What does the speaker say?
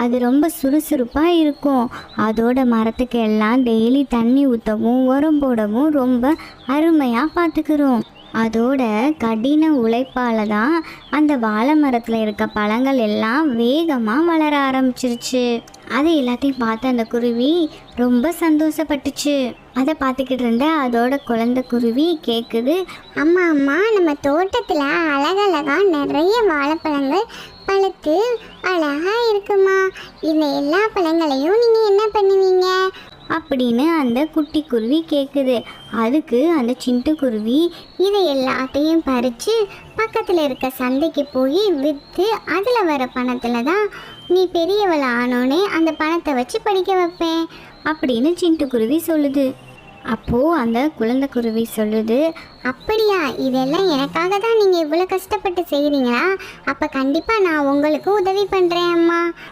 அது ரொம்ப சுறுசுறுப்பாக இருக்கும். அதோட மரத்துக்கு எல்லாம் டெய்லி தண்ணி ஊற்றவும் உரம் போடவும் ரொம்ப அருமையாக பார்த்துக்கிறோம். அதோட கடின உழைப்பால் தான் அந்த வாழை மரத்தில் இருக்க பழங்கள் எல்லாம் வேகமாக வளர ஆரம்பிச்சிருச்சு. அது எல்லாத்தையும் பார்த்து அந்த குருவி ரொம்ப சந்தோஷப்பட்டுச்சு. அதை பார்த்துக்கிட்டு இருந்த அதோட குழந்தை குருவி கேட்குது, அம்மா அம்மா, நம்ம தோட்டத்தில் அழகழகா நிறைய வாழைப்பழங்கள் பழுத்து அழகா இருக்குமா. இந்த எல்லா பழங்களையும் நீங்கள் என்ன பண்ணுவீங்க அப்படின்னு அந்த குட்டி குருவி கேட்குது. அதுக்கு அந்த சிண்டு குருவி, இதை எல்லாத்தையும் பறித்து பக்கத்தில் இருக்க சந்தைக்கு போய் விற்று அதில் வர பணத்தில் தான் நீ பெரியவள் ஆனோன்னே அந்த பணத்தை வச்சு படிக்க வைப்பேன் அப்படின்னு சிண்டு குருவி சொல்லுது. அப்போது அந்த குழந்தை குருவி சொல்லுது, அப்படியா, இதெல்லாம் எனக்காக தான் நீங்கள் இவ்வளோ கஷ்டப்பட்டு செய்கிறீங்களா? அப்போ கண்டிப்பாக நான் உங்களுக்கு உதவி பண்ணுறேன் அம்மா.